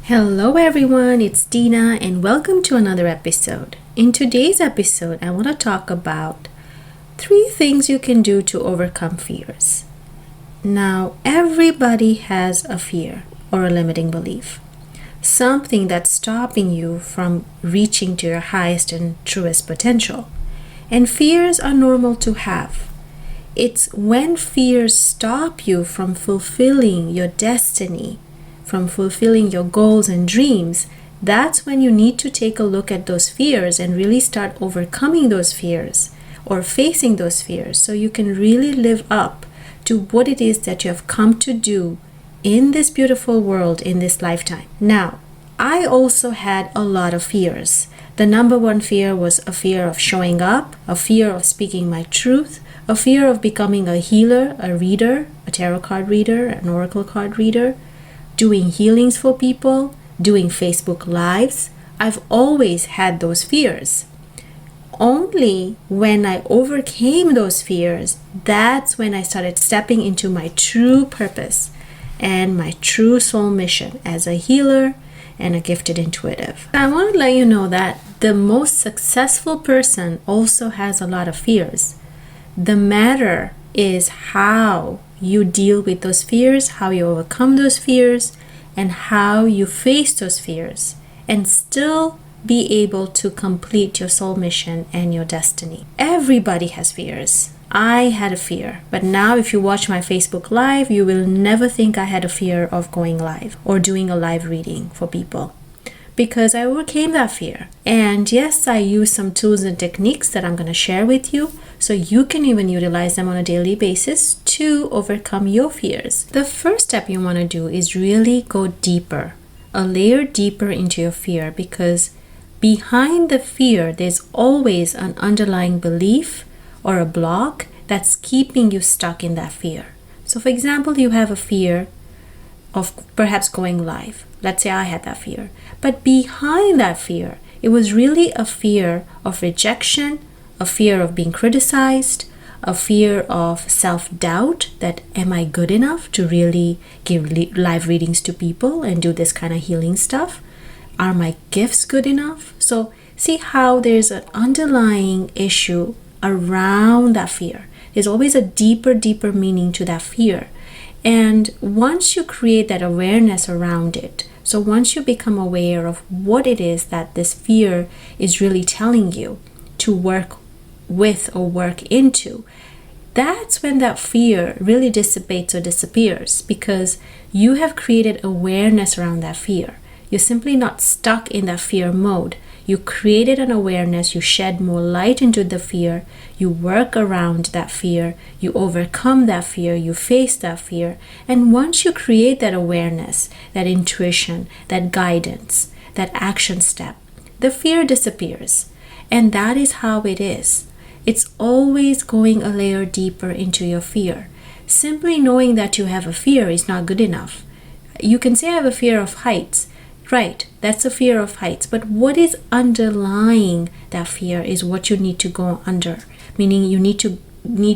Hello everyone, it's Dina and welcome to another episode. In today's episode, I want to talk about 3 things you can do to overcome fears. Now, everybody has a fear or a limiting belief, something that's stopping you from reaching to your highest and truest potential. And fears are normal to have. It's when fears stop you from fulfilling your destiny, from fulfilling your goals and dreams, that's when you need to take a look at those fears and really start overcoming those fears or facing those fears so you can really live up to what it is that you have come to do in this beautiful world in this lifetime. Now, I also had a lot of fears. The number one fear was a fear of showing up, a fear of speaking my truth, a fear of becoming a healer, a reader, a tarot card reader, an oracle card reader, doing healings for people, doing Facebook Lives. I've always had those fears. Only when I overcame those fears, that's when I started stepping into my true purpose and my true soul mission as a healer and a gifted intuitive. I want to let you know that the most successful person also has a lot of fears. The matter is how you deal with those fears, how you overcome those fears, and how you face those fears and still be able to complete your soul mission and your destiny. Everybody has fears. I had a fear, but now if you watch my Facebook Live, you will never think I had a fear of going live or doing a live reading for people, because I overcame that fear. And yes, I use some tools and techniques that I'm going to share with you so you can even utilize them on a daily basis to overcome your fears. The first step you want to do is really go deeper, a layer deeper into your fear, because behind the fear, there's always an underlying belief or a block that's keeping you stuck in that fear. So for example, you have a fear of perhaps going live. Let's say I had that fear. But behind that fear, it was really a fear of rejection, a fear of being criticized, a fear of self-doubt that am I good enough to really give live readings to people and do this kind of healing stuff? Are my gifts good enough? So see how there's an underlying issue around that fear. There's always a deeper meaning to that fear. And once you create that awareness around it, so once you become aware of what it is that this fear is really telling you to work with or work into, that's when that fear really dissipates or disappears, because you have created awareness around that fear. You're simply not stuck in that fear mode. You created an awareness, you shed more light into the fear, you work around that fear, you overcome that fear, you face that fear. And once you create that awareness, that intuition, that guidance, that action step, the fear disappears. And that is how it is. It's always going a layer deeper into your fear. Simply knowing that you have a fear is not good enough. You can say I have a fear of heights. Right, that's a fear of heights. But what is underlying that fear is what you need to go under. Meaning you need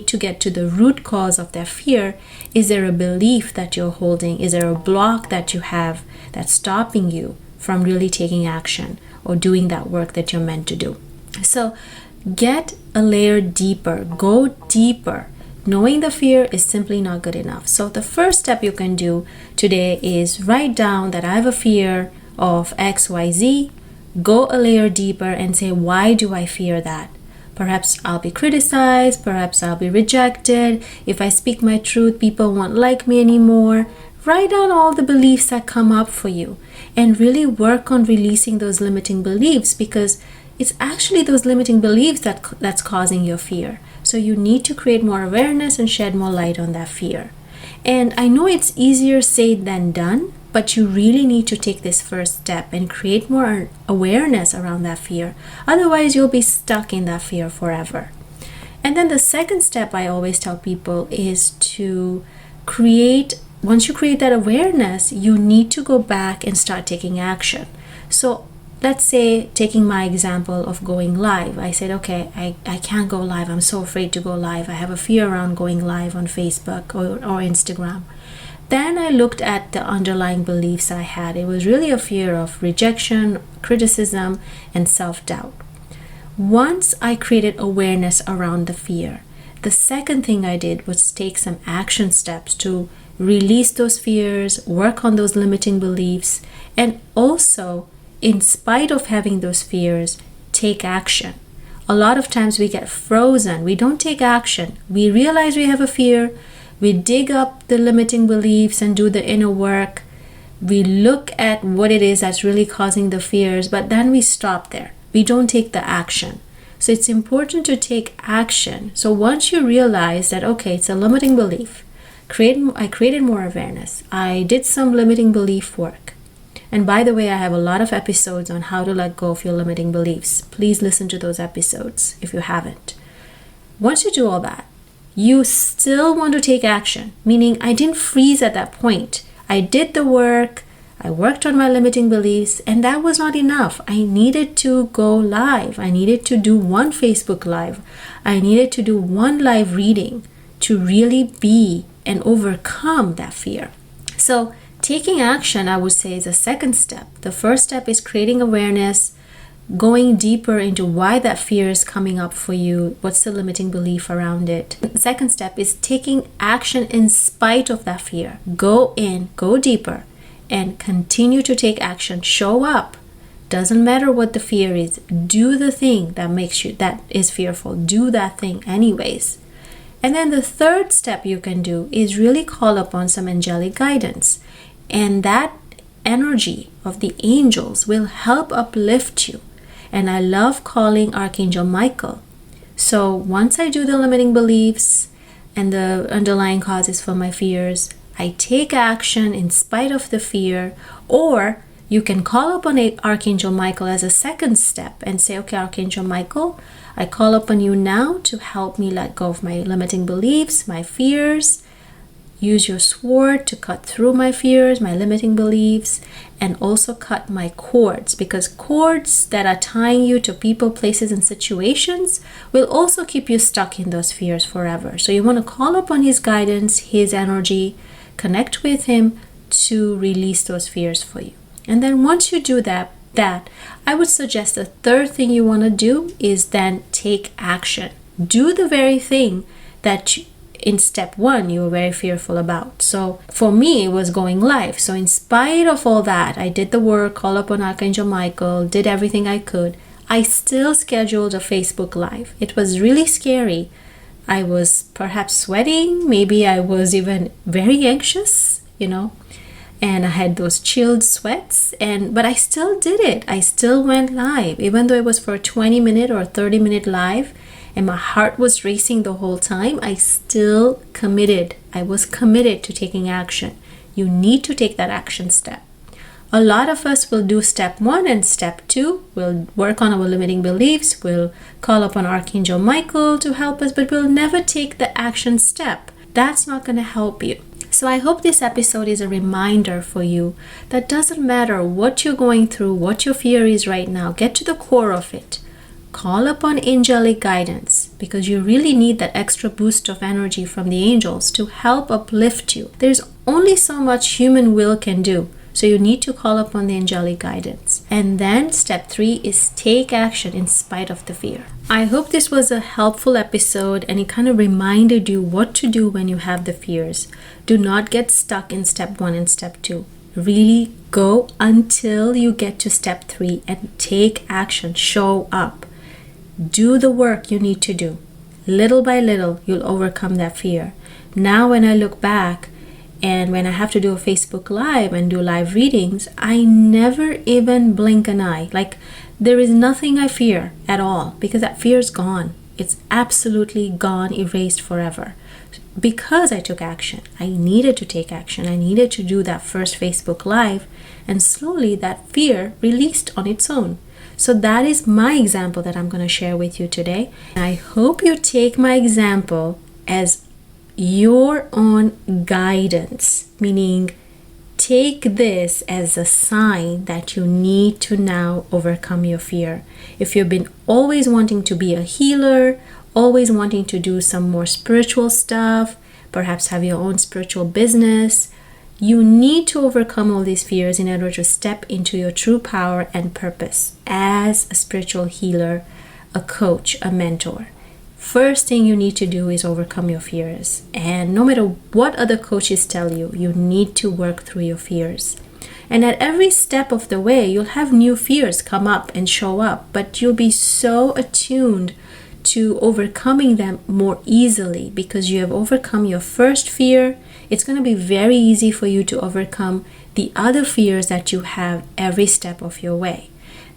to get to the root cause of that fear. Is there a belief that you're holding? Is there a block that you have that's stopping you from really taking action or doing that work that you're meant to do? So get a layer deeper, go deeper. Knowing the fear is simply not good enough. So the first step you can do today is write down that I have a fear of XYZ, go a layer deeper and say, why do I fear that? Perhaps I'll be criticized, perhaps I'll be rejected. If I speak my truth, people won't like me anymore. Write down all the beliefs that come up for you and really work on releasing those limiting beliefs, because it's actually those limiting beliefs that's causing your fear. So you need to create more awareness and shed more light on that fear. And I know it's easier said than done, but you really need to take this first step and create more awareness around that fear. Otherwise, you'll be stuck in that fear forever. And then the second step I always tell people is to once you create that awareness, you need to go back and start taking action. So let's say, taking my example of going live, I said, okay, I can't go live. I'm so afraid to go live. I have a fear around going live on Facebook or Instagram. Then I looked at the underlying beliefs I had. It was really a fear of rejection, criticism, and self-doubt. Once I created awareness around the fear, the second thing I did was take some action steps to release those fears, work on those limiting beliefs, and also, in spite of having those fears, take action. A lot of times we get frozen. We don't take action. We realize we have a fear. We dig up the limiting beliefs and do the inner work. We look at what it is that's really causing the fears, but then we stop there. We don't take the action. So it's important to take action. So once you realize that, okay, it's a limiting belief, I created more awareness. I did some limiting belief work. And by the way, I have a lot of episodes on how to let go of your limiting beliefs. Please listen to those episodes if you haven't. Once you do all that, you still want to take action, meaning I didn't freeze at that point. I did the work, I worked on my limiting beliefs, and that was not enough. I needed to go live. I needed to do one Facebook Live. I needed to do one live reading to really be and overcome that fear. So taking action, I would say, is a second step. The first step is creating awareness, going deeper into why that fear is coming up for you, what's the limiting belief around it. The second step is taking action in spite of that fear. Go in, go deeper, and continue to take action. Show up. Doesn't matter what the fear is. Do the thing that is fearful. Do that thing anyways. And then the third step you can do is really call upon some angelic guidance. And that energy of the angels will help uplift you. And I love calling Archangel Michael. So once I do the limiting beliefs and the underlying causes for my fears, I take action in spite of the fear. Or you can call upon Archangel Michael as a second step and say, okay, Archangel Michael, I call upon you now to help me let go of my limiting beliefs, my fears. Use your sword to cut through my fears, my limiting beliefs, and also cut my cords, because cords that are tying you to people, places, and situations will also keep you stuck in those fears forever. So you want to call upon his guidance, his energy, connect with him to release those fears for you. And then once you do that, I would suggest the third thing you want to do is then take action. Do the very thing that in step one you were very fearful about. So for me, it was going live. So in spite of all that, I did the work, called upon Archangel Michael, did everything I could. I still scheduled a Facebook Live. It was really scary. I was perhaps sweating. Maybe I was even very anxious, and I had those chilled sweats. But I still did it. I still went live, even though it was for a 20-minute or 30-minute live. And my heart was racing the whole time. I still committed. I was committed to taking action. You need to take that action step. A lot of us will do step 1 and step 2. We'll work on our limiting beliefs. We'll call upon Archangel Michael to help us, but we'll never take the action step. That's not going to help you. So I hope this episode is a reminder for you that doesn't matter what you're going through, what your fear is right now. Get to the core of it. Call upon angelic guidance, because you really need that extra boost of energy from the angels to help uplift you. There's only so much human will can do. So you need to call upon the angelic guidance. And then step 3 is take action in spite of the fear. I hope this was a helpful episode and it kind of reminded you what to do when you have the fears. Do not get stuck in step 1 and step 2. Really go until you get to step 3 and take action. Show up. Do the work you need to do. Little by little, you'll overcome that fear. Now when I look back and when I have to do a Facebook Live and do live readings, I never even blink an eye. Like, there is nothing I fear at all, because that fear is gone. It's absolutely gone, erased forever. Because I took action. I needed to take action. I needed to do that first Facebook Live, and slowly that fear released on its own. So that is my example that I'm going to share with you today. I hope you take my example as your own guidance, meaning take this as a sign that you need to now overcome your fear. If you've been always wanting to be a healer, always wanting to do some more spiritual stuff, perhaps have your own spiritual business, You need to overcome all these fears in order to step into your true power and purpose as a spiritual healer, a coach, a mentor. First thing you need to do is overcome your fears. And no matter what other coaches tell you, you need to work through your fears. And at every step of the way, you'll have new fears come up and show up, but you'll be so attuned to overcoming them more easily because you have overcome your first fear. It's going to be very easy for you to overcome the other fears that you have every step of your way.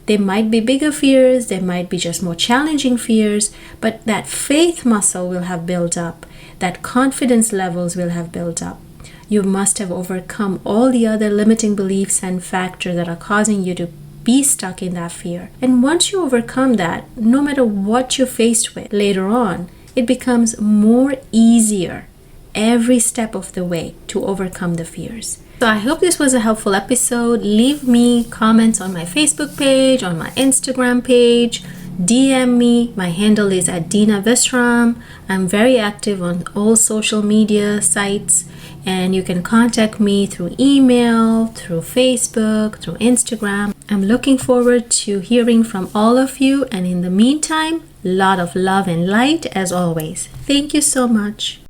They might be bigger fears, they might be just more challenging fears, but that faith muscle will have built up, that confidence levels will have built up. You must have overcome all the other limiting beliefs and factors that are causing you to be stuck in that fear. And once you overcome that, no matter what you're faced with later on, it becomes more easier every step of the way to overcome the fears. So I hope this was a helpful episode. Leave me comments on my Facebook page, on my Instagram page. DM me. My handle is at Dina Visram. I'm very active on all social media sites, and you can contact me through email, through Facebook, through Instagram. I'm looking forward to hearing from all of you, and in the meantime, a lot of love and light as always. Thank you so much.